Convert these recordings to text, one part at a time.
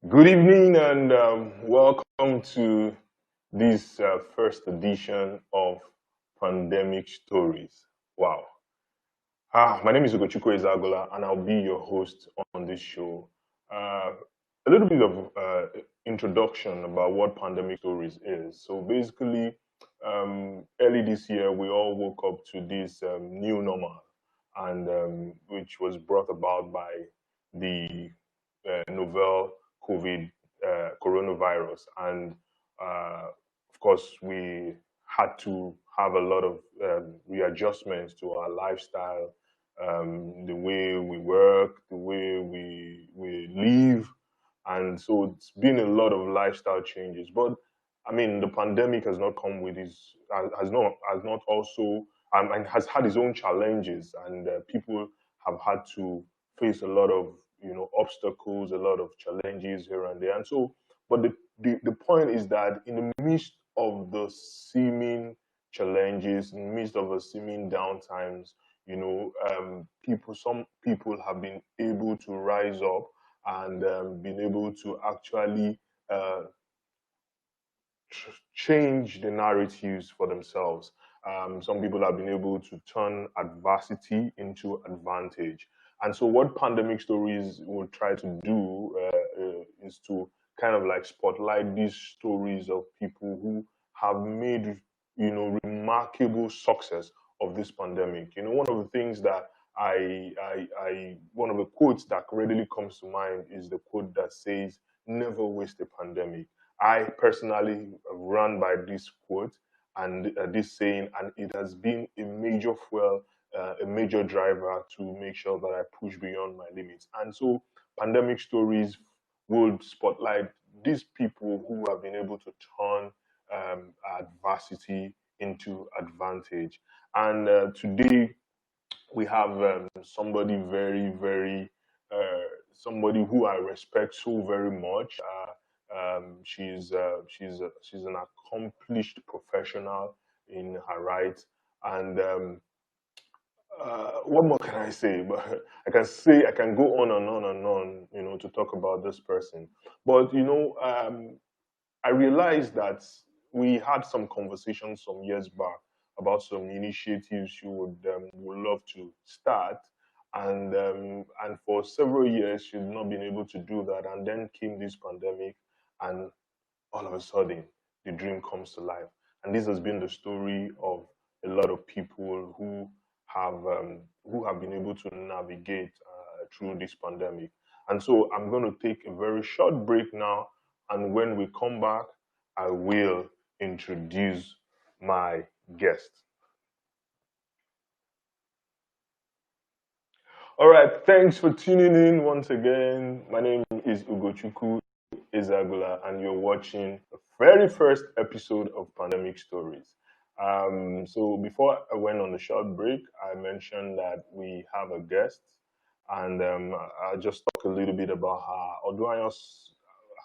Good evening and welcome to this first edition of Pandemic Stories. Wow. My name is Ugochukwu Ezeagwula and I'll be your host on this show. Uh, a little bit of introduction about what Pandemic Stories is. So basically, early this year, we all woke up to this new normal, and which was brought about by the novel COVID coronavirus. And of course, we had to have a lot of readjustments to our lifestyle, the way we work, the way we live, and so it's been a lot of lifestyle changes. But I mean, the pandemic has not come with has not also and has had its own challenges, and people have had to face a lot of obstacles, a lot of challenges here and there, and so. But the point is that in the midst of the seeming challenges, in the midst of the seeming downtimes, some people have been able to rise up and been able to actually uh, change the narratives for themselves. Some people have been able to turn adversity into advantage. And so, what pandemic stories will try to do is to kind of like spotlight these stories of people who have made, remarkable success of this pandemic. One of the things that one of the quotes that readily comes to mind is the quote that says, "Never waste a pandemic." I personally run by this quote and this saying, and it has been a major fuel, a major driver to make sure that I push beyond my limits. And so, pandemic stories will spotlight these people who have been able to turn adversity into advantage. And today, we have somebody very, very, somebody who I respect so very much. She's an accomplished professional in her right, and what more can I say? But I can go on and on and on, to talk about this person. But I realized that we had some conversations some years back about some initiatives she would love to start, and for several years she'd not been able to do that, and then came this pandemic, and all of a sudden the dream comes to life. And this has been the story of a lot of people who have been able to navigate through this pandemic. And so I'm going to take a very short break now, and when we come back, I will introduce my guest. All right, thanks for tuning in once again. My name is Ugochukwu Ezeagwula, and you're watching the very first episode of Pandemic Stories. So before I went on the short break, I mentioned that we have a guest, and I'll just talk a little bit about her. Odunayo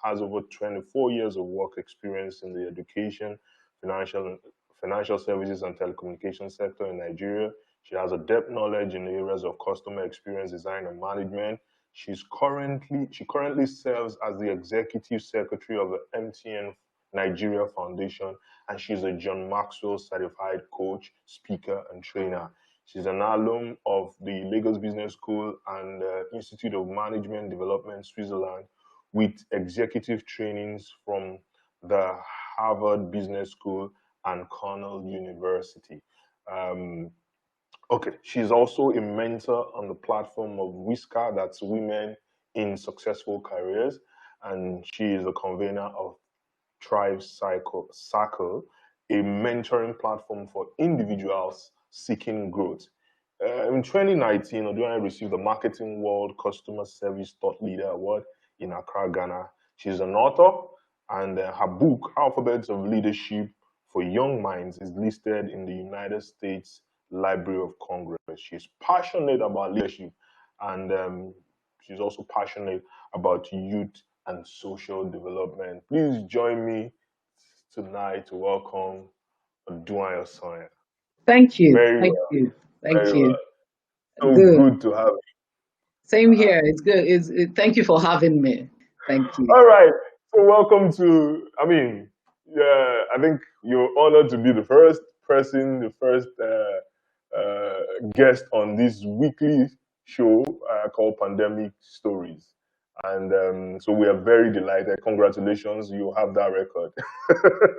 has over 24 years of work experience in the education, financial, financial services, and telecommunications sector in Nigeria. She has a depth knowledge in the areas of customer experience design and management. She currently serves as the executive secretary of the MTN Nigeria Foundation, and she's a John Maxwell certified coach, speaker, and trainer. She's an alum of the Lagos Business School and Institute of Management Development, Switzerland, with executive trainings from the Harvard Business School and Cornell University. Um, Okay, she's also a mentor on the platform of Whisker, that's Women in Successful Careers, and she is a convener of Thrive Circle, a mentoring platform for individuals seeking growth. In 2019, Odunayo received the Marketing World Customer Service Thought Leader Award in Accra, Ghana. She's an author, and her book, Alphabets of Leadership for Young Minds, is listed in the United States Library of Congress. She's passionate about leadership, and she's also passionate about youth and social development. Please join me tonight to welcome Odunayo Sanya. Thank you. Very Thank well, you. Thank very well. you. So Good. good to have you. Same here. It's good. Thank you for having me. Thank you. All right. So welcome to. I think you're honored to be the first person, the first guest on this weekly show called Pandemic Stories. And so we are very delighted. Congratulations, you have that record.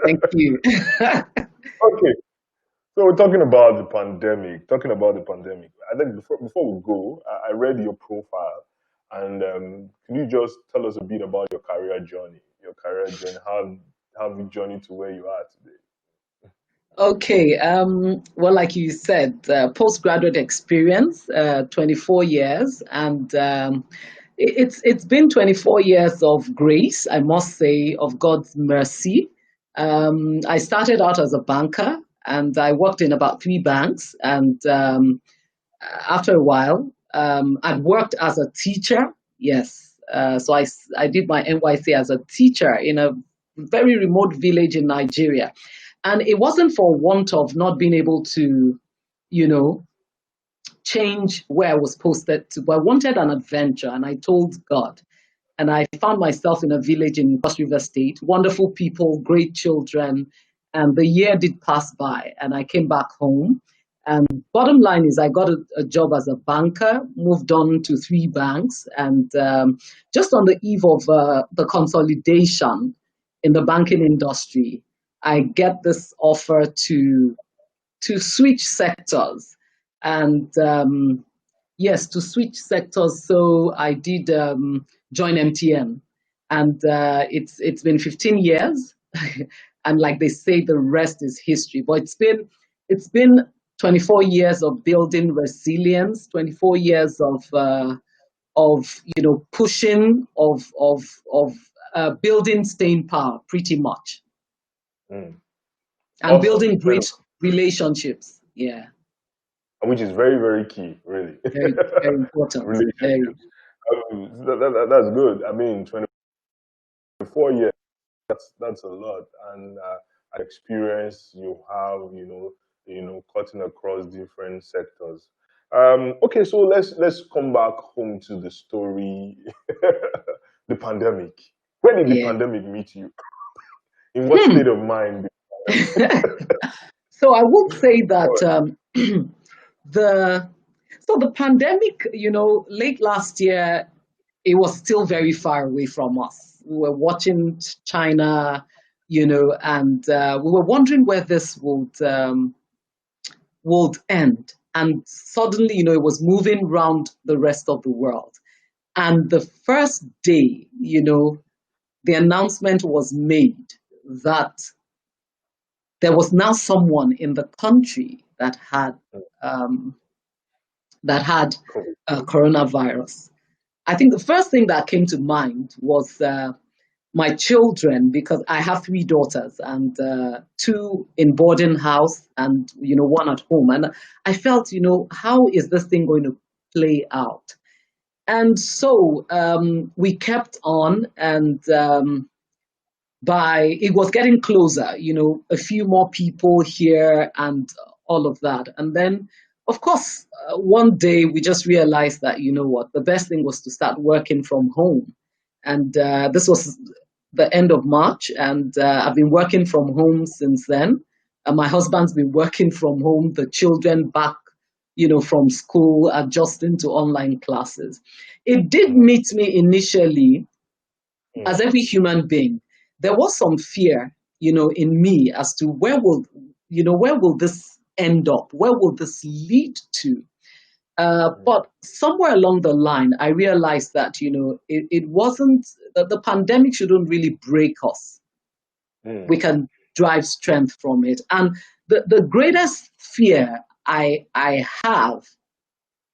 Thank you. Okay, so we're talking about the pandemic. Talking about the pandemic. I think before we go, I read your profile, and can you just tell us a bit about your career journey? Your career journey. How have you journeyed to where you are today? Okay. Well, like you said, postgraduate experience, 24 years, and it's been 24 years of grace, I must say, of God's mercy. I started out as a banker, and I worked in about three banks, and after a while, I'd worked as a teacher. Yes. So I did my NYC as a teacher in a very remote village in Nigeria. And it wasn't for want of not being able to, you know, change where I was posted to, but I wanted an adventure. And I told God, and I found myself in a village in Cross River State, wonderful people, great children. And the year did pass by, and I came back home. And bottom line is, I got a job as a banker, moved on to three banks, and just on the eve of the consolidation in the banking industry, I get this offer to switch sectors. And yes, to switch sectors. So I did join MTN, and it's been 15 years, and like they say, the rest is history. But it's been 24 years of building resilience, 24 years of pushing of building staying power, pretty much, Mm. and Awesome. building great relationships. Yeah, Which is very, very key, really. very very important. Very. Relationships. That's good. 24 years. That's a lot, and experience you have, cutting across different sectors. Okay, so let's come back home to the story. The pandemic. When did the Yeah. pandemic meet you? In what state of mind? So I would say that Oh, the the pandemic, late last year, it was still very far away from us. We were watching China, and we were wondering where this would end. And suddenly, it was moving around the rest of the world. And the first day, the announcement was made that there was now someone in the country um, that had COVID. coronavirus. I think the first thing that came to mind was my children, because I have three daughters, and two in boarding house and one at home, and I felt, how is this thing going to play out? And so we kept on, and it was getting closer, a few more people here and all of that. And then, of course, one day we just realized that, what, the best thing was to start working from home. And this was the end of March, and I've been working from home since then. My husband's been working from home, the children back, from school, adjusting to online classes. It did Mm, meet me initially, as mm, every human being. There was some fear, in me as to where will this end up? Where will this lead to? mm, But somewhere along the line, I realized that, it wasn't, that the pandemic shouldn't really break us. We mm, can drive strength from it. And the greatest fear I have,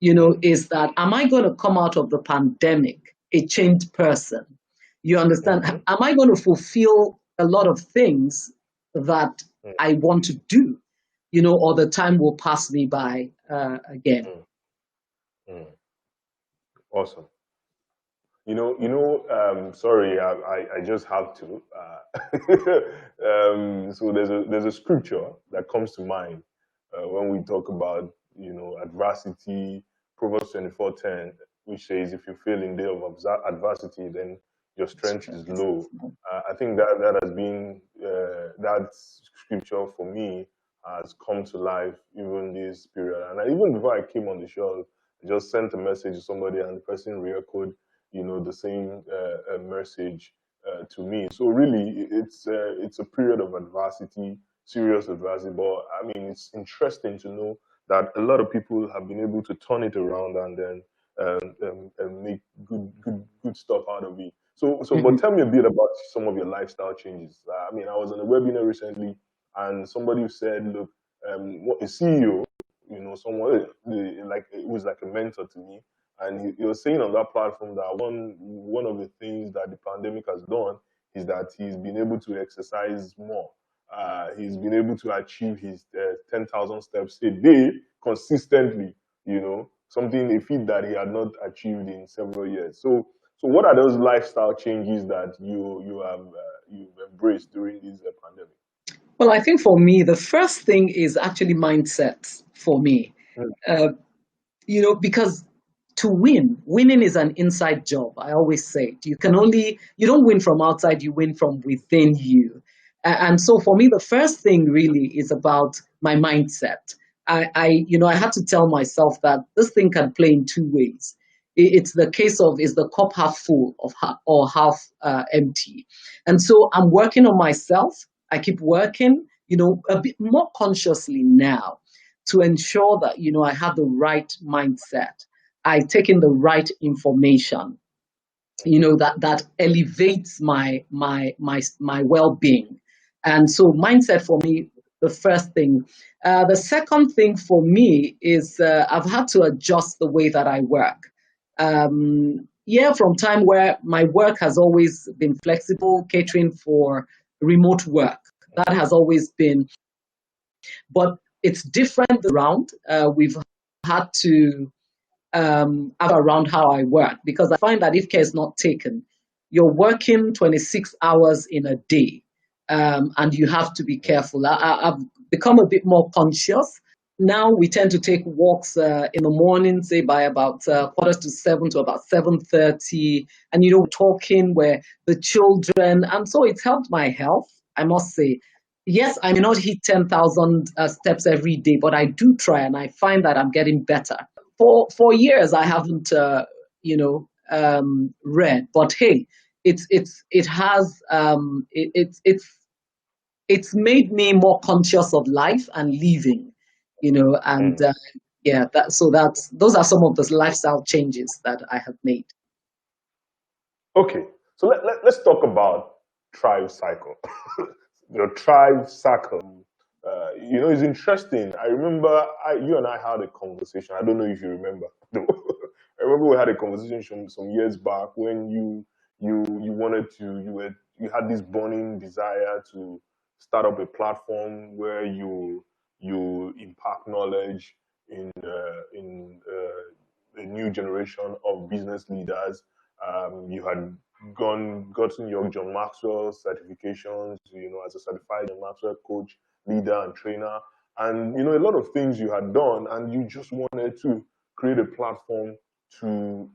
mm, is that, am I going to come out of the pandemic a changed person? You understand? mhm, Am I going to fulfill a lot of things that mm, I want to do, or the time will pass me by again? mm, mm. Awesome. Sorry, I just have to. So there's a scripture that comes to mind when we talk about adversity. Proverbs 24:10, which says, "If you fail in day of adversity, then your strength is Strength. low. I think that has been that scripture for me has come to life even this period. And even before I came on the show, I just sent a message to somebody, and the person re-echoed, the same message to me. So really, it's a period of adversity, serious adversity. But I mean, it's interesting to know that a lot of people have been able to turn it around and then make good stuff out of it. But Mhm. tell me a bit about some of your lifestyle changes. I mean, I was on a webinar recently, and somebody said, "Look, what a CEO, someone like it was like a mentor to me, and he was saying on that platform that one of the things that the pandemic has done is that he's been able to exercise more. He's been able to achieve his 10,000 steps a day consistently. Something a feat that he had not achieved in several years. So what are those lifestyle changes that you have you've embraced during this pandemic? Well, I think for me, the first thing is actually mindset for me. Mm, Uh, because to winning is an inside job. I always say it. You don't win from outside, you win from within you. And so for me, the first thing really is about my mindset. I had to tell myself that this thing can play in two ways. It's the case of, is the cup half full or half empty? And so I'm working on myself. I keep working, a bit more consciously now to ensure that I have the right mindset. I take in the right information, that elevates my well-being. And so mindset for me, the first thing. The second thing for me is I've had to adjust the way that I work. Yeah, from time where my work has always been flexible, catering for remote work. That has always been, but it's different around. We've had to around how I work, because I find that if care is not taken, you're working 26 hours in a day, and you have to be careful. I've become a bit more conscious. Now we tend to take walks in the morning, say by about 6:45 to about 7:30, and talking where the children, and so it's helped my health, I must say. Yes, I may not hit 10,000 steps every day, but I do try, and I find that I'm getting better. For years I haven't read, but hey, it has it's made me more conscious of life and living, and mm. yeah, those are some of the lifestyle changes that I have made. Okay, so let's talk about Tribe Cycle. Your Tribe Cycle. It's interesting. I remember you and I had a conversation. I don't know if you remember. I remember we had a conversation some years back when you wanted to you had this burning desire to start up a platform where you impact knowledge in a new generation of business leaders. You had gotten your John Maxwell certifications, as a certified John Maxwell coach, leader, and trainer, and a lot of things you had done, and you just wanted to create a platform to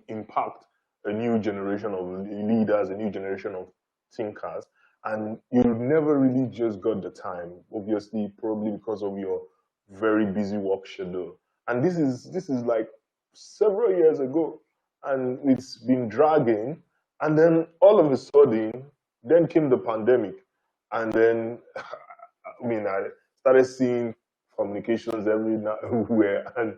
impact a new generation of leaders, a new generation of thinkers, and you never really just got the time. Obviously, probably because of your very busy work schedule. And this is like several years ago, and it's been dragging. And then all of a sudden, then came the pandemic, and then I mean, I started seeing communications everywhere, and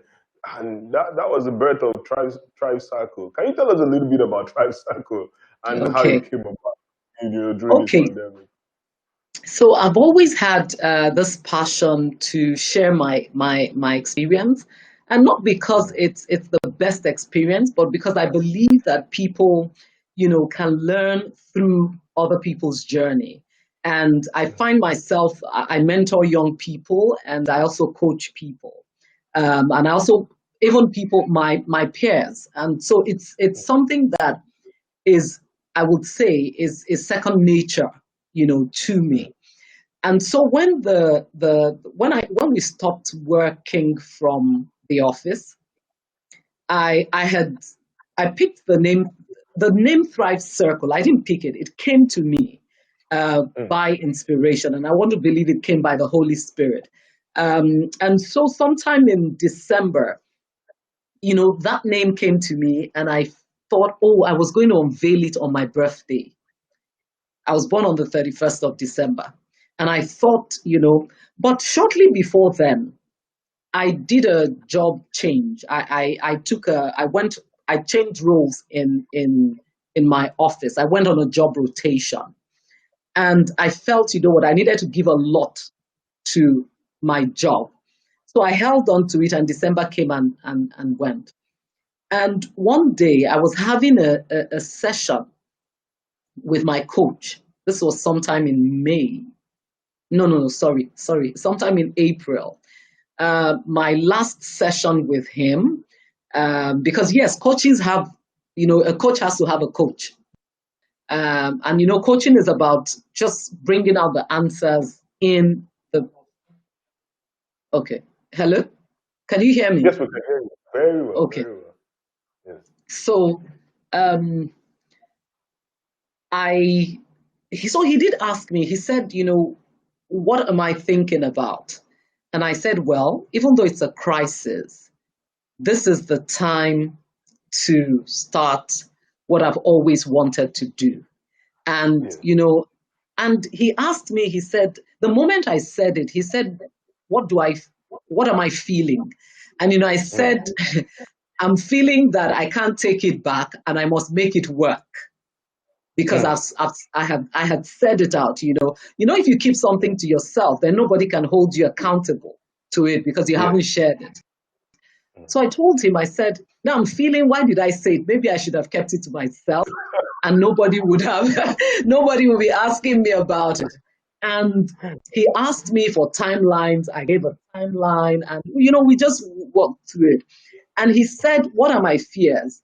that was the birth of Tribe Cycle. Can you tell us a little bit about Tribe Cycle and how Okay. it came about, during this Okay. pandemic? So I've always had this passion to share my experience, and not because Mm, it's the best experience, but because I believe that people, can learn through other people's journey. And I mm, find myself, I mentor young people, and I also coach people, and I also even people my peers, and so it's something that is, I would say, is second nature, to mm, me. And so when we stopped working from the office, I picked the name. the name Thrive Circle, I didn't pick it. It came to me by inspiration, and I want to believe it came by the Holy Spirit. And so sometime in December, that name came to me, and I thought, oh, I was going to unveil it on my birthday. I was born on the 31st of December. And I thought, but shortly before then, I did a job change. I changed roles in my office. I went on a job rotation. And I felt, I needed to give a lot to my job. So I held on to it, and December came and went. And one day I was having a session with my coach. This was sometime in May. No, sorry. Sometime in April. My last session with him, because yes, coaches have, a coach has to have a coach. And, coaching is about just bringing out the answers in the... Okay. Hello? Can you hear me? Yes, we can hear you. Very well. Okay. Very well. Yes. So, he did ask me, he said, what am I thinking about? And I said, well, even though it's a crisis, this is the time to start what I've always wanted to do. And, and he asked me, he said, the moment I said it, he said, what am I feeling? And, I said, I'm feeling that I can't take it back and I must make it work. Because I had said it out, if you keep something to yourself, then nobody can hold you accountable to it because you haven't shared it. So I told him, I said, now I'm feeling, why did I say it? Maybe I should have kept it to myself and nobody would be asking me about it. And he asked me for timelines. I gave a timeline and, we just walked through it. And he said, what are my fears?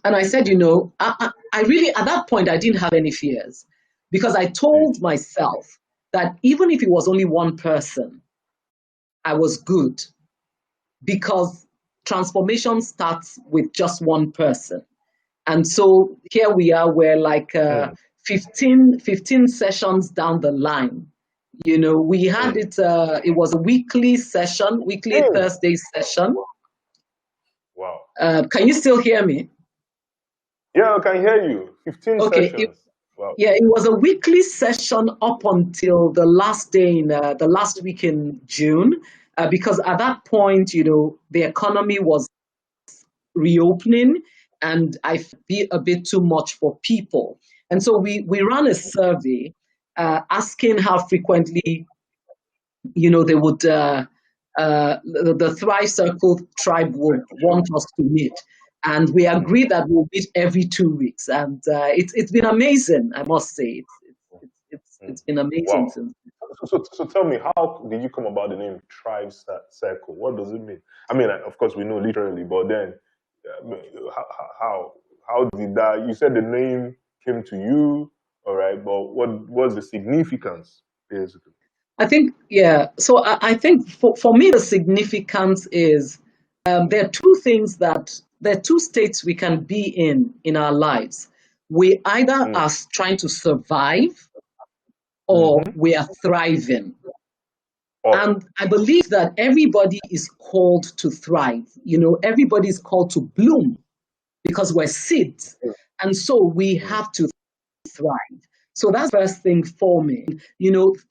And I said, I really, at that point, I didn't have any fears because I told myself that even if it was only one person, I was good because transformation starts with just one person. And so here we are, we're like 15 sessions down the line. We had it was a weekly session, Thursday session. Wow. Can you still hear me? Yeah, I can hear you. 15 sessions. Wow. Yeah, it was a weekly session up until the last day the last week in June, because at that point, the economy was reopening and I felt a bit too much for people. And so we ran a survey asking how frequently, they would, the Thrive Circle tribe would want us to meet. And we agreed that we'll meet every 2 weeks. And it's been amazing, I must say. It's been amazing. Wow. So tell me, how did you come about the name Thrive Circle? What does it mean? I mean, of course, we know literally, but then how did that? You said the name came to you, all right, but what was the significance, basically? I think, yeah. So I think for me, the significance is there are two states we can be in our lives. We either are trying to survive or we are thriving. And I believe that everybody is called to thrive. Everybody is called to bloom because we're seeds. And so we have to thrive. So that's the first thing for me.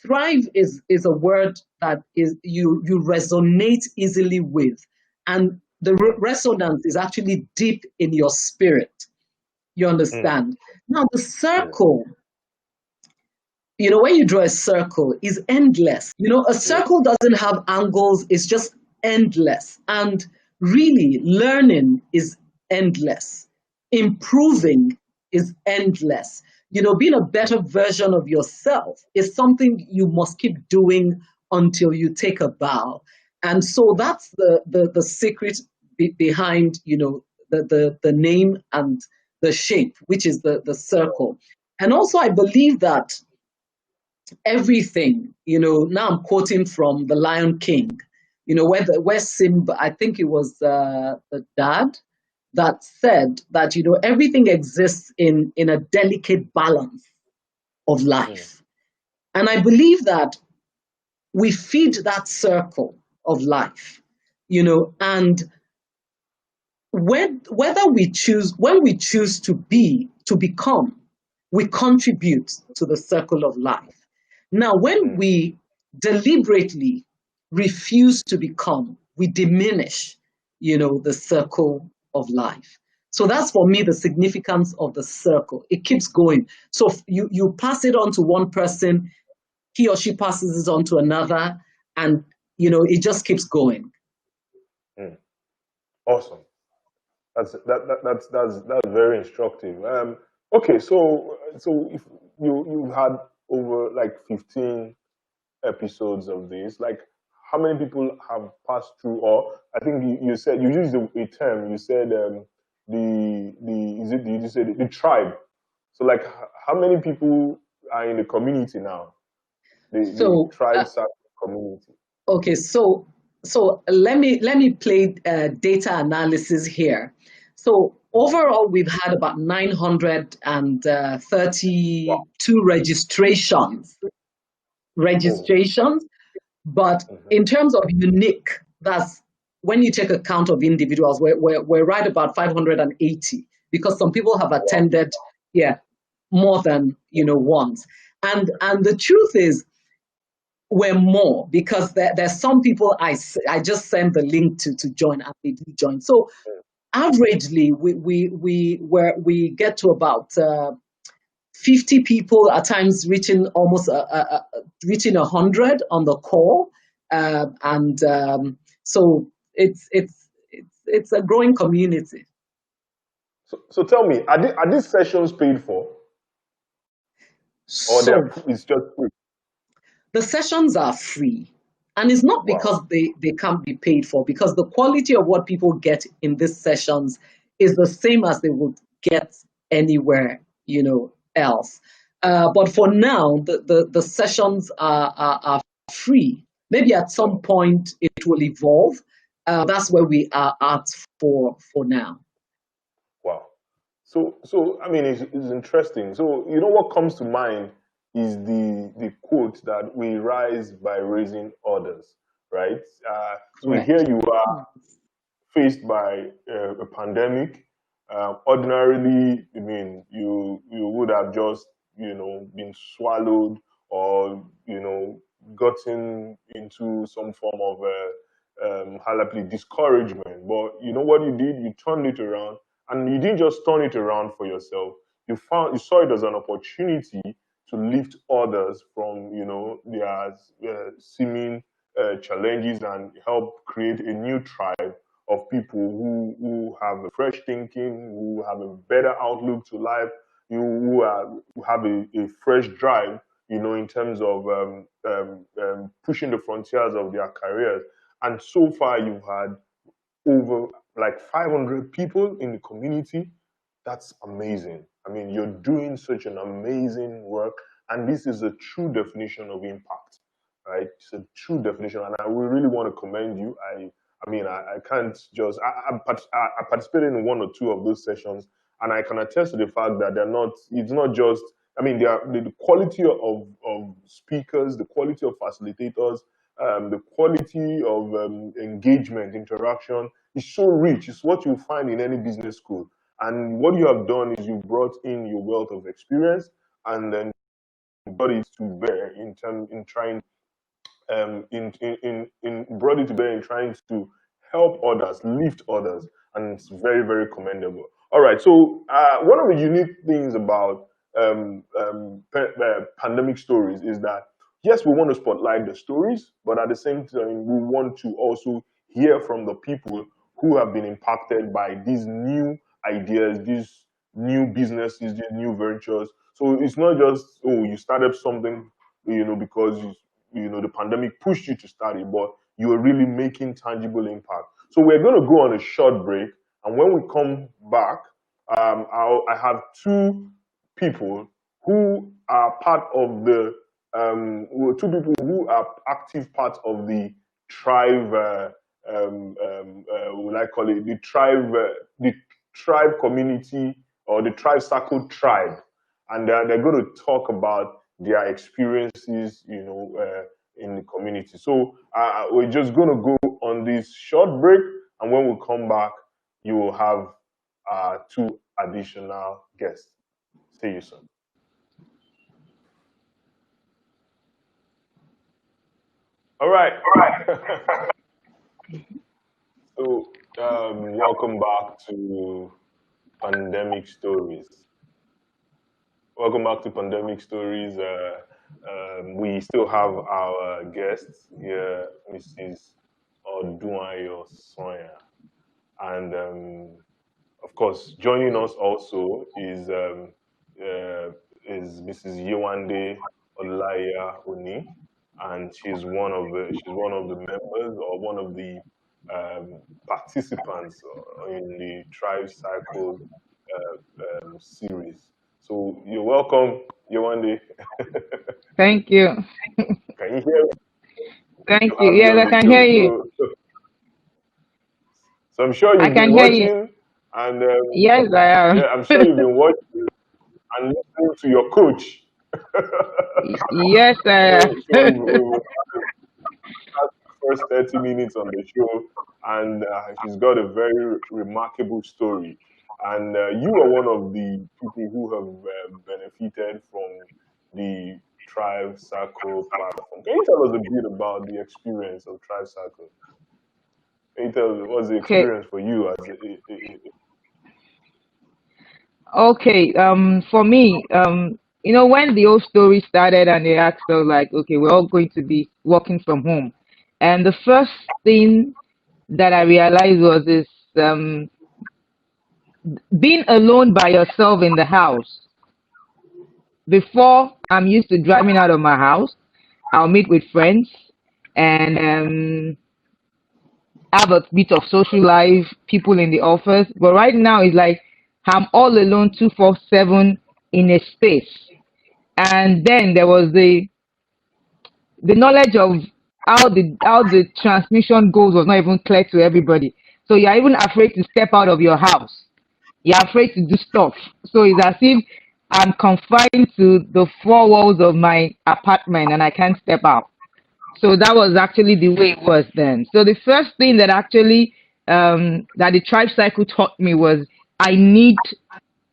Thrive is a word that is you resonate easily with. And the resonance is actually deep in your spirit. You understand? Now the circle, when you draw a circle, is endless. A circle doesn't have angles, it's just endless. And really, learning is endless. Improving is endless. Being a better version of yourself is something you must keep doing until you take a bow. And so that's the secret behind, the name and the shape, which is the circle. And also, I believe that everything, now I'm quoting from The Lion King, where Simba, I think it was the dad, that said that, everything exists in a delicate balance of life. And I believe that we feed that circle of life, and when we choose to become, we contribute to the circle of life. Now, when we deliberately refuse to become, we diminish, the circle of life. So that's for me the significance of the circle. It keeps going. So you pass it on to one person, he or she passes it on to another, and it just keeps going. Awesome. That's very instructive. Okay, so if you've had over like 15 episodes of this, like how many people have passed through? Or I think you said you used a term. You said the is it you said the tribe. So like how many people are in the community now? The So tribe community. okay, so let me play data analysis here. So overall, we've had about 932 Wow. registrations. Oh. But in terms of unique, that's when you take account of individuals, we're right about 580, because some people have Wow. attended, yeah, more than once. And the truth is, we're more, because there's some people I just send the link to join, and they do join. So averagely, we get to about 50 people, at times reaching almost reaching 100 on the call, and so it's a growing community. So tell me, are these sessions paid for, or So it's just free? the sessions are free. And it's not Wow. because they can't be paid for, because the quality of what people get in these sessions is the same as they would get anywhere, else. But for now, the sessions are free. Maybe at some point it will evolve. That's where we are at for now. Wow. So I mean, it's interesting. So you know what comes to mind is the quote that we rise by raising others, right? So here Correct. you are faced by a pandemic. Ordinarily, I mean, you would have just been swallowed, or gotten into some form of happily discouragement. But you know what you did? You turned it around, and you didn't just turn it around for yourself. You saw it as an opportunity to lift others from their seeming challenges, and help create a new tribe of people who have a fresh thinking, who have a better outlook to life, who have a fresh drive, in terms of pushing the frontiers of their careers. And so far, you've had over like 500 people in the community. That's amazing. I mean, you're doing such an amazing work, and this is a true definition of impact, right? It's a true definition, and I would really want to commend you. I mean, I can't just. I participated in one or two of those sessions, and I can attest to the fact that they're not. It's not just. I mean, they are the quality of speakers, the quality of facilitators, the quality of engagement, interaction is so rich. It's what you find in any business school. And what you have done is you brought in your wealth of experience, and then brought it to bear in trying in brought it to bear in trying to help others, lift others, and it's very, very commendable. All right, so one of the unique things about pandemic stories is that yes, we want to spotlight the stories, but at the same time, we want to also hear from the people who have been impacted by these new ideas, these new businesses, these new ventures. So it's not just, oh, you started something, because the pandemic pushed you to start it, but you are really making tangible impact. So we're going to go on a short break, and when we come back, I have two people who are part of the two people who are active part of the tribe. What I call it, the tribe, the tribe community or the tribe circle tribe, and they're going to talk about their experiences, in the community. So we're just going to go on this short break, and when we come back, you will have two additional guests. See you soon. All right. So, welcome back to Pandemic Stories. Welcome back to Pandemic Stories. We still have our guests here, Mrs. Odunayo Sanya. And of course, joining us also is Mrs. Yewande Olaya Oni, and she's one of the members or one of the participants in the Tribe Cycle series. So you're welcome, Yewande. Thank you. Can you hear me? Good Thank to you. have you Yes, on I the can show. hear you. So I'm sure I you've been can hear you. watching, and Yes, I am. yeah, I'm sure you've been watching and listening to your coach. Yes, I So am. we first 30 minutes on the show, and she's got a very remarkable story. And you are one of the people who have benefited from the Tribe Circle platform. Can you tell us a bit about the experience of Tribe Circle? Can you tell us what's the Okay. experience for you as Okay. For me, when the whole story started and they asked us like, okay, we're all going to be working from home, and the first thing that I realized was this: being alone by yourself in the house. Before, I'm used to driving out of my house. I'll meet with friends and have a bit of social life, people in the office. But right now, it's like I'm all alone 247 in a space. And then there was the knowledge of how the transmission goes was not even clear to everybody. So you're even afraid to step out of your house. You're afraid to do stuff. So it's as if I'm confined to the four walls of my apartment and I can't step out. So that was actually the way it was then. So the first thing that actually that the tribe cycle taught me was I need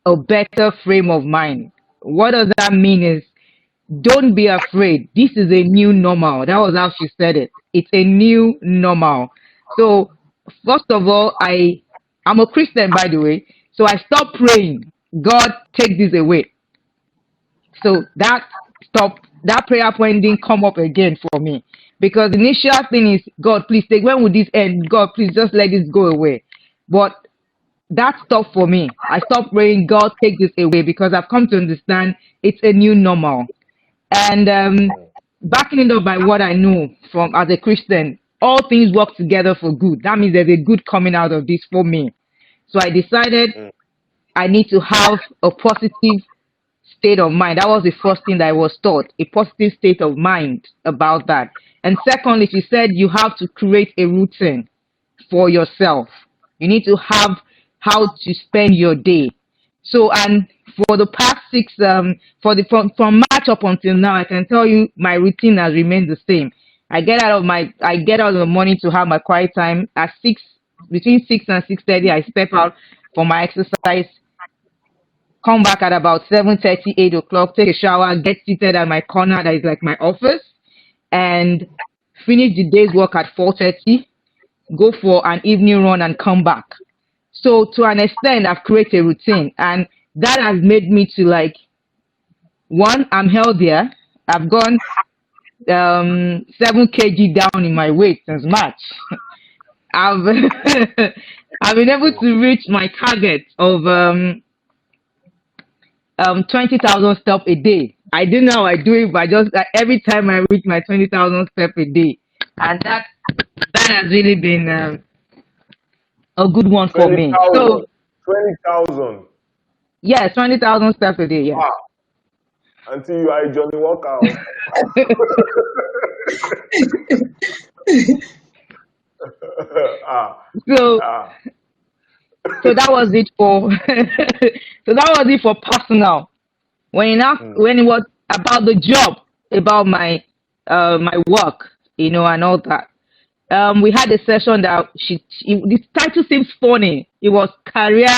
a better frame of mind. What does that mean is don't be afraid. This is a new normal. That was how she said it. It's a new normal. So first of all, I'm a Christian by the way. So I stopped praying. God take this away. So that prayer point didn't come up again for me. Because the initial thing is, God, please take when will this end? God, please just let this go away. But that stopped for me. I stopped praying, God, take this away because I've come to understand it's a new normal. And backing it up by what I know from as a Christian, all things work together for good. That means there's a good coming out of this for me. So I decided mm, I need to have a positive state of mind. That was the first thing that I was taught, a positive state of mind about that. And secondly, she said you have to create a routine for yourself. You need to have how to spend your day. So, and for the past from March up until now, I can tell you my routine has remained the same. I get out of the morning to have my quiet time at between 6 and 6:30. I step out for my exercise, come back at about 7:30, 8 o'clock, take a shower, get seated at my corner that is like my office, and finish the day's work at 4:30, go for an evening run and come back. So to an extent, I've created a routine, and that has made me to like one, I'm healthier. I've gone 7 kg down in my weight since March. I've I've been able mm. to reach my target of 20,000 steps a day. I didn't know how I do it, but I just every time I reach my 20,000 steps a day, and that has really been a good one for me. 20,000. So 20,000. yes, 20,000 steps a day. Yes. Wow. Until you are a Johnny Walker. ah, So ah. So that was it for so that was it for personal. When it was about the job, about my work, and all that. We had a session that the title seems funny. It was career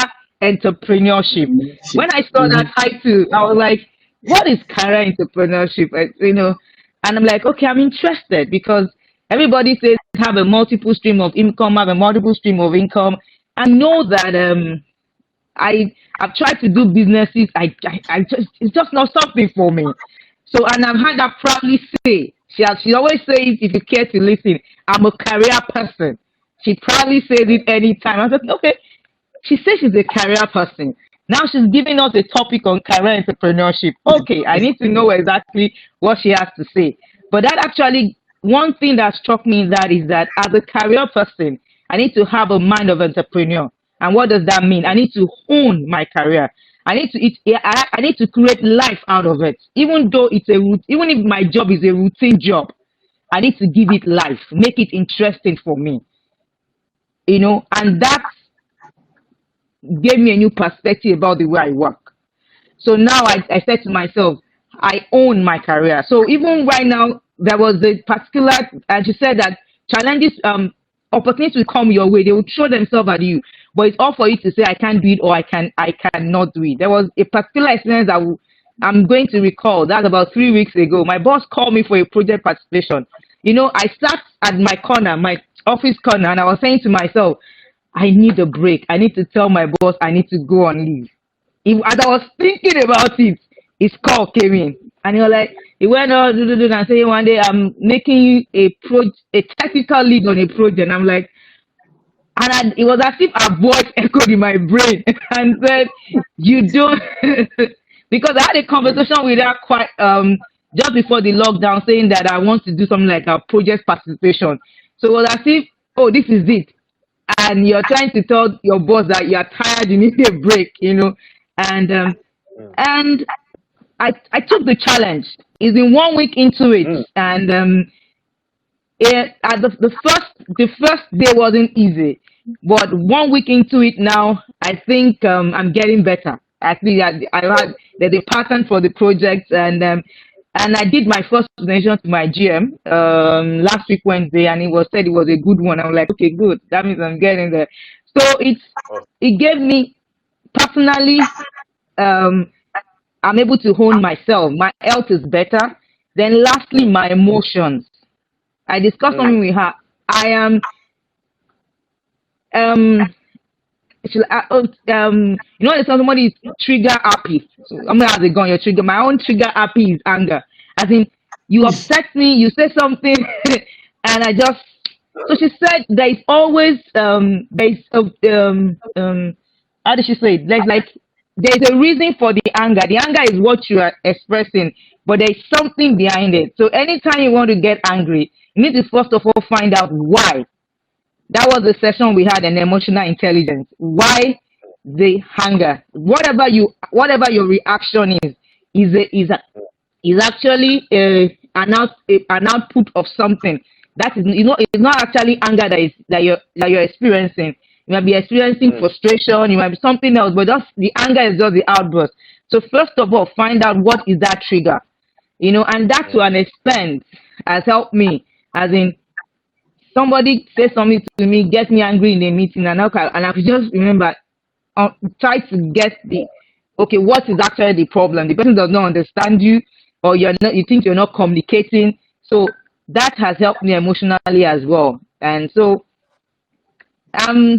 entrepreneurship. When I saw that title, I was like, "What is career entrepreneurship?" And I'm like, "Okay, I'm interested because everybody says have a multiple stream of income, have a multiple stream of income. I know that I've tried to do businesses. I just it's just not something for me. So and I've heard her proudly say she always says if you care to listen, I'm a career person. She proudly says it anytime. I was like, okay. She says she's a career person. Now she's giving us a topic on career entrepreneurship. Okay, I need to know exactly what she has to say. But that actually one thing that struck me in that is that as a career person, I need to have a mind of entrepreneur. And what does that mean? I need to own my career. I need to create life out of it. Even though even if my job is a routine job, I need to give it life, make it interesting for me. And that gave me a new perspective about the way I work. So now I said to myself, I own my career. So even right now, there was a particular, as you said, that challenges, opportunities will come your way. They will throw themselves at you, but it's all for you to say, I can't do it or I cannot do it. There was a particular experience I'm going to recall. That's about 3 weeks ago. My boss called me for a project participation. I sat at my corner, my office corner, and I was saying to myself, I need a break. I need to tell my boss I need to go on leave. As I was thinking about it, his call came in, and he went on and said one day I'm making you a technical lead on a project. And I'm like, it was as if a voice echoed in my brain and said, "You don't," because I had a conversation with her quite just before the lockdown, saying that I want to do something like a project participation. So it was as if, oh, this is it, and you're trying to tell your boss that you're tired, you need a break. And I took the challenge. It's been 1 week into it, and the first day wasn't easy, but 1 week into it now, I think I'm getting better. I think I had there's a pattern for the project, and I did my first presentation to my GM last week Wednesday, and it was a good one. I was like, okay, good. That means I'm getting there. So it gave me personally, um, I'm able to hone myself. My health is better. Then lastly, my emotions. I discussed something with her. I am um if somebody is trigger happy. So I'm gonna have it gone. Your trigger. My own trigger happy is anger. As in, you upset me. You say something, and I just. So she said there is always how did she say it? There's a reason for the anger. The anger is what you are expressing, but there's something behind it. So anytime you want to get angry, you need to first of all find out why. That was the session we had, an emotional intelligence. Why the anger? Whatever your reaction is actually an output of something. That is, it's not actually anger that you're experiencing. You might be experiencing frustration. You might be something else, but just the anger is just the outburst. So first of all, find out what is that trigger. And that to an extent has helped me. As in, somebody says something to me, get me angry in a meeting, and I could just remember, try to get okay, what is actually the problem? The person does not understand you, or you think you're not communicating. So that has helped me emotionally as well. And so, So I'm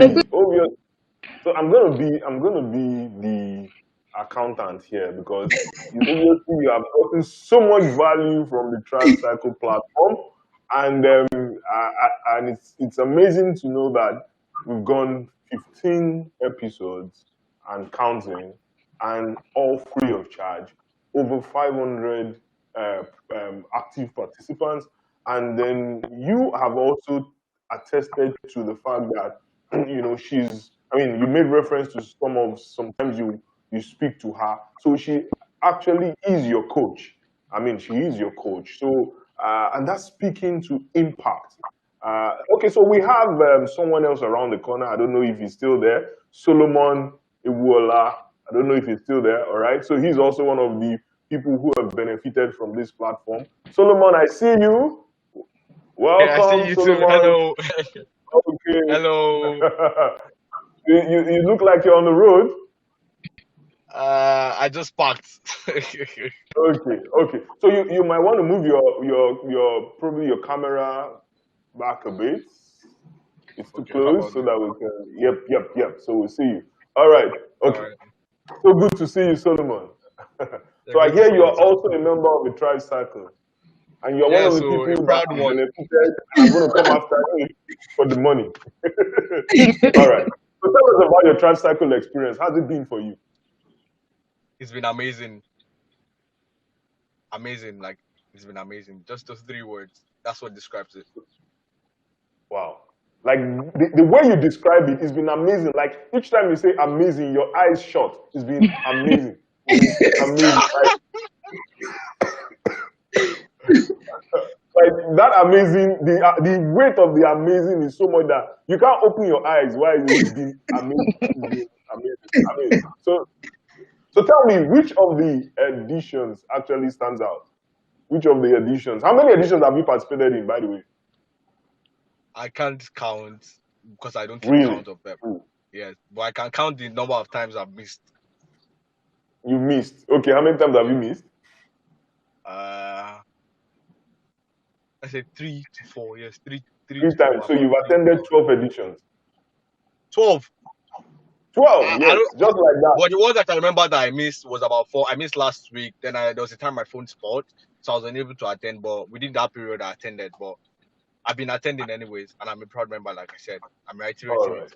a good. obviously, so I'm gonna be the accountant here because you have gotten so much value from the Transcycle platform, and and it's amazing to know that we've gone 15 episodes and counting, and all free of charge, over 500 uh, active participants, and then you have also attested to the fact that she's, I mean, you made reference to sometimes you speak to her, so she actually is your coach. I mean, she is your coach. So and that's speaking to impact. Okay, so we have someone else around the corner. I don't know if he's still there. Solomon Iwuola. I don't know if he's still there. All right. So he's also one of the people who have benefited from this platform. Solomon, I see you. Yeah, I see Welcome, you too. Solomon. Hello. Okay. Hello. You look like you're on the road. I just parked. Okay, okay. So you might want to move your probably your camera back a bit. It's too Okay, how close about so this? that we can. Yep, yep, yep. So we'll see you. All right. All Okay. right. So good to see you, Solomon. Yeah, So I good to hear see you you are too. also a member of the Tribe Circle, and you're one Yeah, of the so people a that proud have one. benefited and are going to come after you for the money. All right. So tell us about your Tribe Circle experience. How's it been for you? It's been amazing. Amazing. Like it's been amazing. Just those three words. That's what describes it. Wow. Like the way you describe it, it's been amazing. Like each time you say amazing, your eyes shut. It's been amazing. It's been amazing. Like that amazing, the weight of the amazing is so much that you can't open your eyes. Why it's been amazing? It's been amazing. Amazing. So tell me, which of the editions actually stands out? Which of the editions? How many editions have you participated in, by the way? I can't count because I don't keep Really? count of them. Ooh, Yes, but I can count the number of times I've missed. you missed. Okay, how many times have Yeah. you missed? Uh, I said 3 to 4. Yes, three Three to four. times. So About you've three. attended 12 editions. 12. 12, I yes, don't. just like that. But the one that I remember that I missed was about 4. I missed last week. Then there was a time my phone spoiled, so I was unable to attend. But within that period, I attended. But I've been attending anyways, and I'm a proud member. Like I said, I'm All reiterating right. it.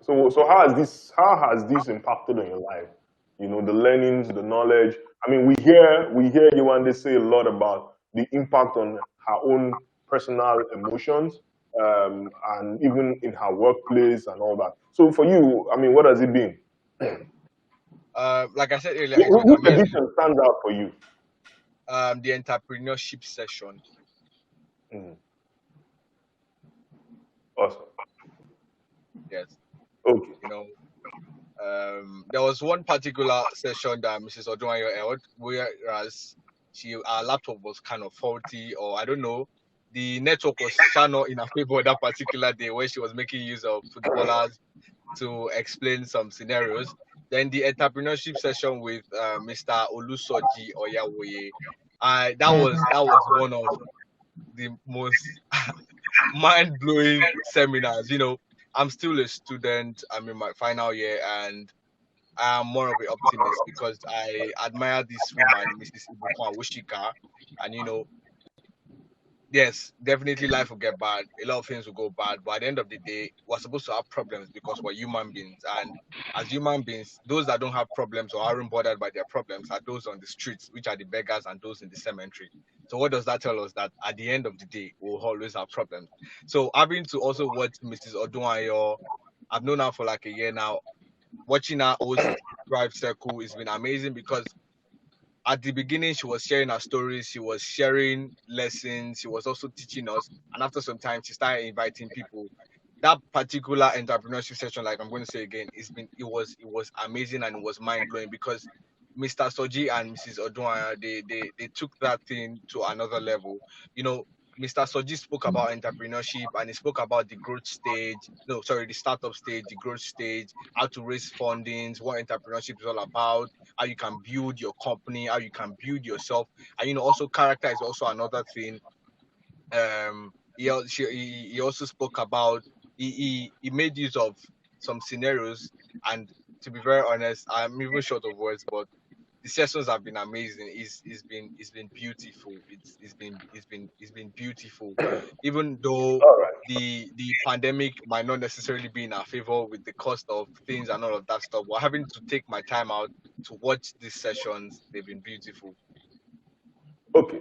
So how has this impacted on your life? You know, the learnings, the knowledge. I mean, we hear you and they say a lot about the impact on her own personal emotions, and even in her workplace and all that. So for you, I mean, what has it been? Like I said earlier, it's been Which amazing. edition stands out for you? The entrepreneurship session. Mm, awesome. Yes, Okay. you know. There was one particular session that Mrs. Odunayo held, whereas our laptop was kind of faulty, or I don't know, the network was not in her favor that particular day where she was making use of footballers to explain some scenarios. Then the entrepreneurship session with Mr. Olusoji Oyawoye, that was one of the most mind blowing seminars. I'm still a student. I'm in my final year, and I'm more of an optimist because I admire this woman, Mrs. Ibukwa Wushika, and yes, definitely life will get bad. A lot of things will go bad, but at the end of the day, we're supposed to have problems because we're human beings. And as human beings, those that don't have problems or aren't bothered by their problems are those on the streets, which are the beggars and those in the cemetery. So what does that tell us? That at the end of the day, we'll always have problems. So having to also watch Mrs. Odunayo, I've known her for like a year now. Watching her host Drive Circle has been amazing because at the beginning she was sharing her stories, she was sharing lessons, she was also teaching us, and after some time she started inviting people. That particular entrepreneurship session, like I'm going to say again, it was amazing and it was mind blowing because Mr. Soji and Mrs. Oduaya, they took that thing to another level. You know, Mr. Soji spoke about entrepreneurship and he spoke about the growth stage, no, sorry, the startup stage, the growth stage, how to raise fundings, what entrepreneurship is all about, how you can build your company, how you can build yourself, and also character is also another thing. He also spoke about he made use of some scenarios, and to be very honest, I'm even short of words, but the sessions have been amazing. It's been beautiful. It's been beautiful, even though All right. the pandemic might not necessarily be in our favor with the cost of things and all of that stuff. But having to take my time out to watch these sessions, they've been beautiful. Okay.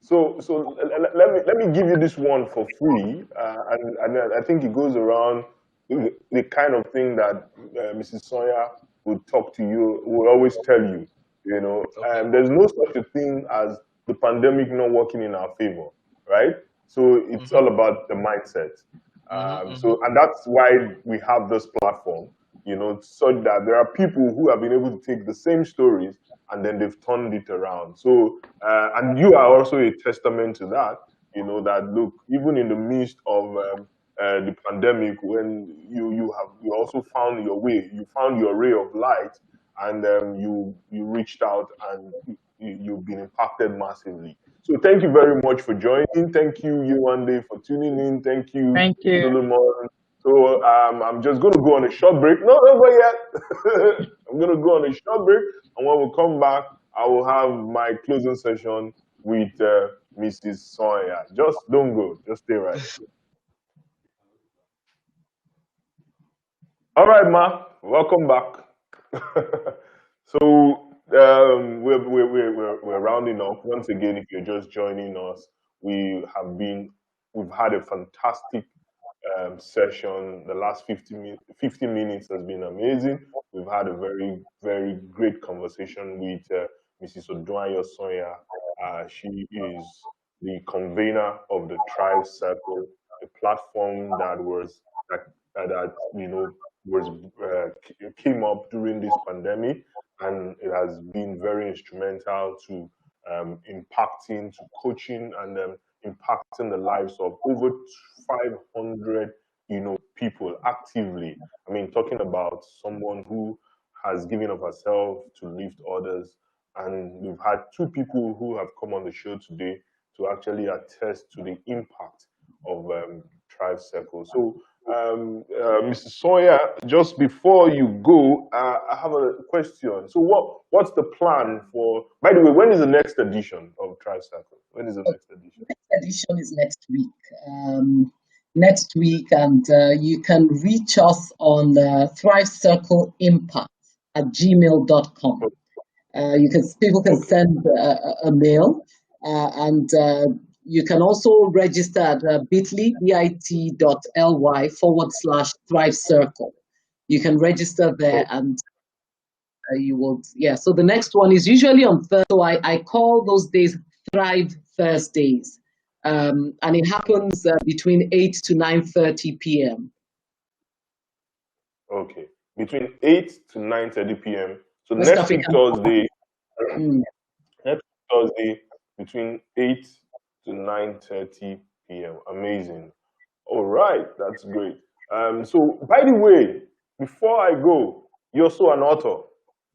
So let me give you this one for free, and I think it goes around the kind of thing that Mrs. Sawyer would talk to you, would always tell you. You know, Okay. there's no such a thing as the pandemic not working in our favor, right? So it's all about the mindset. So, and that's why we have this platform, so that there are people who have been able to take the same stories and then they've turned it around. So, and you are also a testament to that, that look, even in the midst of the pandemic, when you also found your way, you found your ray of light, and you reached out and you've been impacted massively. So thank you very much for joining. Thank you, Yewande, for tuning in. Thank you, Thank you. Solomon. So I'm just going to go on a short break. No, don't go yet. I'm going to go on a short break. And when we come back, I will have my closing session with Mrs. Sanya. Just don't go. Just stay right there. All right, Ma. Welcome back. So we're rounding up. Once again, if you're just joining us, we've had a fantastic session. The last 50 minutes has been amazing. We've had a very, very great conversation with Mrs. Odunayo Sanya. She is the convener of the Tribe Circle, a platform that was came up during this pandemic, and it has been very instrumental to impacting, to coaching, and impacting the lives of over 500, people actively. I mean, talking about someone who has given of herself to lift others. And we've had two people who have come on the show today to actually attest to the impact of Tribe Circle. So, Mrs. Sawyer, just before you go, I have a question. So, what's the plan for? By the way, when is the next edition of Tribe Circle? When is the next edition? Next edition is next week. And you can reach us on thrivecircleimpact@gmail.com. People can send a mail, and you can also register at bit.ly/Thrive Circle. You can register there, and you will. Yeah. So the next one is usually on Thursday. So I call those days Thrive Thursdays, and it happens between 8 to 9:30 p.m. Okay, between 8 to 9:30 p.m. So West next week African. Thursday, Mm. next week Thursday between 8 to 9:30 p.m. Amazing. All right, that's great. So by the way, before I go, you're also an author.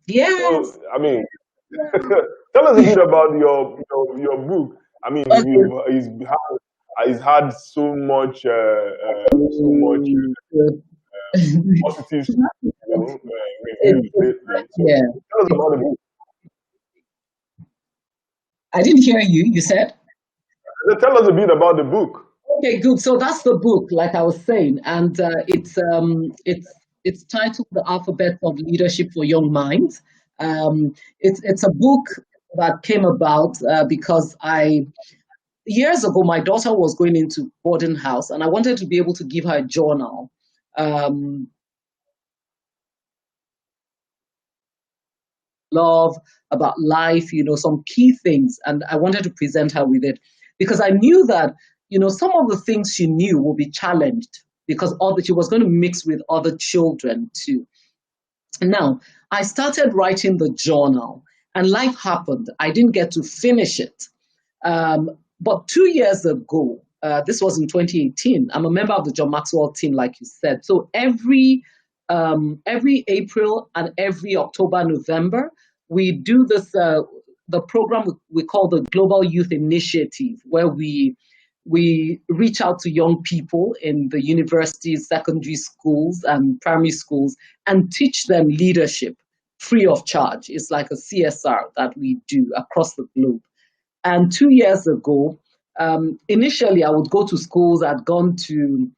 Yes. So I mean, tell us a bit about your book. I mean, he's had so much Good. positive, It- reviews lately. So yeah. tell us about the book. I didn't hear you. You said? Tell us a bit about the book. Okay, good. So that's the book, like I was saying, and it's titled "The Alphabet of Leadership for Young Minds." It's a book that came about because years ago my daughter was going into boarding house, and I wanted to be able to give her a journal. Love, about life, some key things. And I wanted to present her with it because I knew that, some of the things she knew will be challenged because she was going to mix with other children too. Now, I started writing the journal and life happened. I didn't get to finish it. But 2 years ago, this was in 2018, I'm a member of the John Maxwell team, like you said. So every April and every October, November, we do this, the program we call the Global Youth Initiative, where we reach out to young people in the universities, secondary schools, and primary schools and teach them leadership free of charge. It's like a CSR that we do across the globe. And 2 years ago, initially I would go to schools. I'd gone to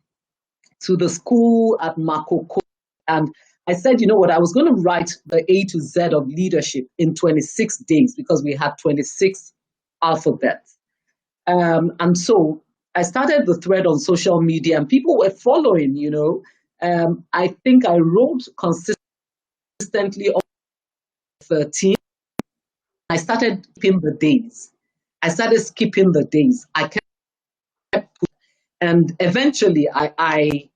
the school at Makoko, and I said, you know what, I was going to write the A to Z of leadership in 26 days because we had 26 alphabets. And so I started the thread on social media and people were following, I think I wrote consistently on 13. I started skipping the days. I kept And eventually, I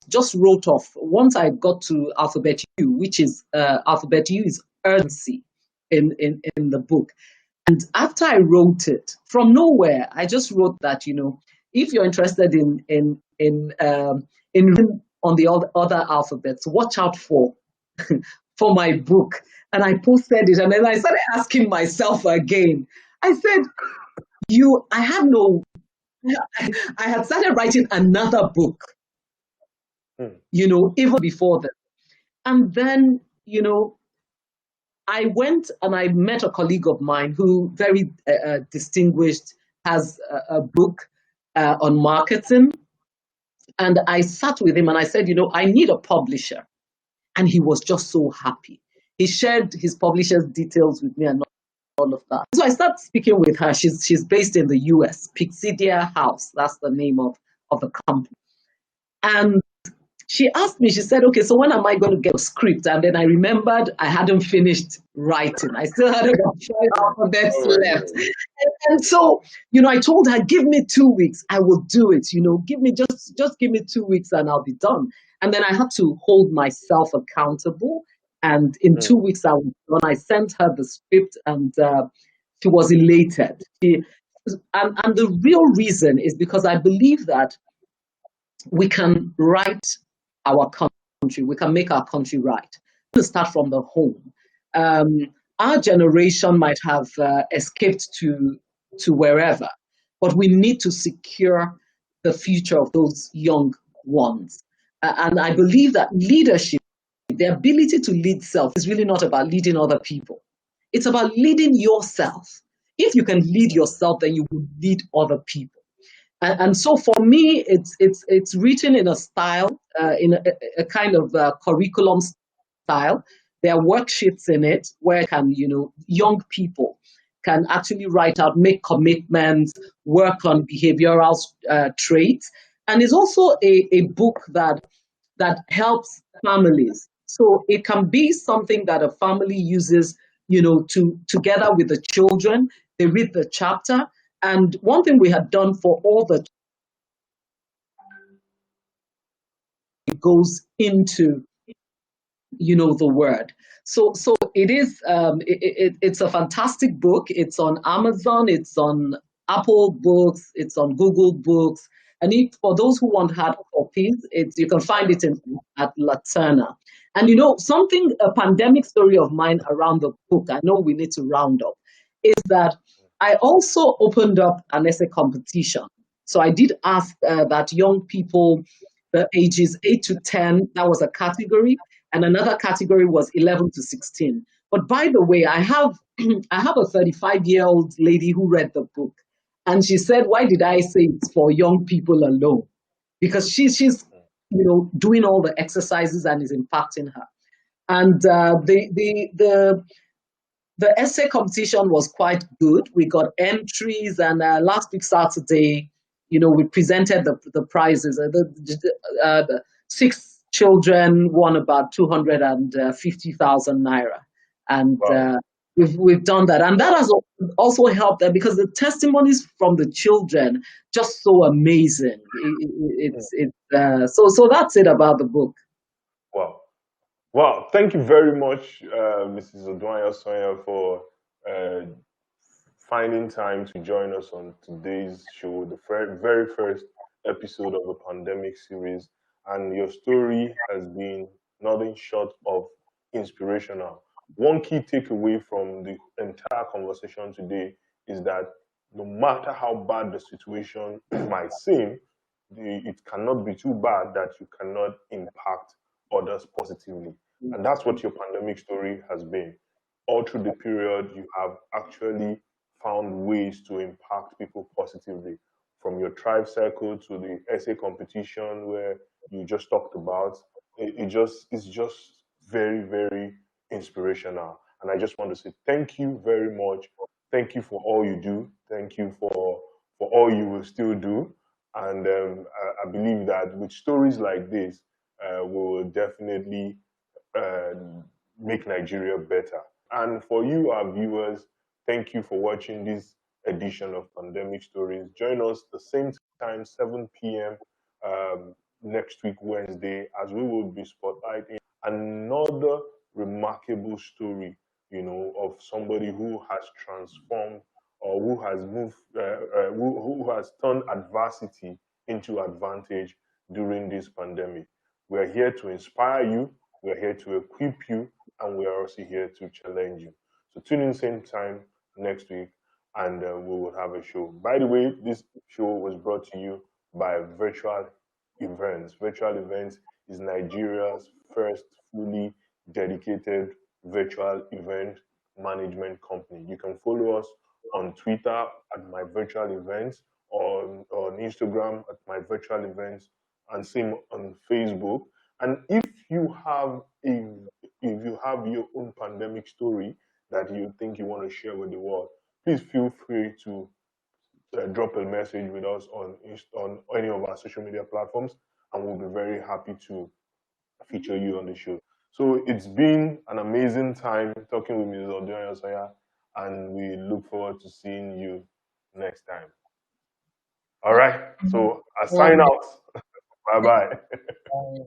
just wrote off once I got to alphabet U, which is alphabet U is urgency in the book. And after I wrote it, from nowhere, I just wrote that, if you're interested in reading on the other alphabets, watch out for for my book. And I posted it, and then I started asking myself again. I said, I had no, I had started writing another book, Mm. even before that. And then, I went and I met a colleague of mine who very distinguished, has a book on marketing. And I sat with him and I said, I need a publisher. And he was just so happy. He shared his publisher's details with me and all of that. So I started speaking with her. She's based in the US, Pixidia House. That's the name of the company. And she asked me, she said, okay, so when am I going to get a script? And then I remembered I hadn't finished writing. I still had about 5 alphabets left. And so, I told her, give me 2 weeks, I will do it. Give me just give me 2 weeks and I'll be done. And then I had to hold myself accountable. And in 2 weeks, I was done. I sent her the script and she was elated. And the real reason is because I believe that we can write our country. We can make our country right. Let's start from the home. Our generation might have escaped to wherever, but we need to secure the future of those young ones. And I believe that leadership, the ability to lead self, is really not about leading other people. It's about leading yourself. If you can lead yourself, then you will lead other people. And so for me, it's written in a style, in a kind of curriculum style. There are worksheets in it where young people can actually write out, make commitments, work on behavioral traits, and it's also a book that helps families. So it can be something that a family uses, together with the children. They read the chapter. And one thing we had done for all the goes into the word. So it is it's a fantastic book. It's on Amazon, it's on Apple Books, it's on Google Books, and for those who want hard copies, you can find it at Laterna. And something, a pandemic story of mine around the book, I know we need to round up, is that I also opened up an essay competition. So I did ask that young people, the ages 8 to 10, that was a category, and another category was 11 to 16. But by the way, I have I have a 35-year-old lady who read the book, and she said, "Why did I say it's for young people alone?" Because she's doing all the exercises and is impacting her. And the essay competition was quite good. We got entries, and last week Saturday, we presented the prizes. The 6 children won about 250,000 naira, and Wow. we've done that, and that has also helped them because the testimonies from the children just so amazing. So that's it about the book. Wow. Wow. Thank you very much, Mrs. Odunayo Sanya, for uh, finding time to join us on today's show, the very first episode of the pandemic series. And your story has been nothing short of inspirational. One key takeaway from the entire conversation today is that no matter how bad the situation might seem, it cannot be too bad that you cannot impact others positively. And that's what your pandemic story has been. All through the period, you have actually found ways to impact people positively. From your tribe circle to the essay competition where you just talked about, it's just very inspirational. And I just want to say thank you very much. Thank you for all you do. Thank you for all you will still do. And I believe that with stories like this, we will definitely uh, make Nigeria better. And for you, our viewers, thank you for watching this edition of Pandemic Stories. Join us the same time, 7 p.m. Next week, Wednesday, as we will be spotlighting another remarkable story, of somebody who has transformed or who has moved, who has turned adversity into advantage during this pandemic. We're here to inspire you, we're here to equip you, and we are also here to challenge you. So tune in same time next week, and we will have a show. By the way, this show was brought to you by Virtual Events. Virtual Events is Nigeria's first fully dedicated virtual event management company. You can follow us on Twitter at My Virtual Events, or on Instagram at My Virtual Events, and same on Facebook. And if you have your own pandemic story that you think you want to share with the world, please feel free to drop a message with us on any of our social media platforms, and we'll be very happy to feature you on the show. So it's been an amazing time talking with Ms. Odunayo Sanya, and we look forward to seeing you next time. All right. So I sign out. Bye bye.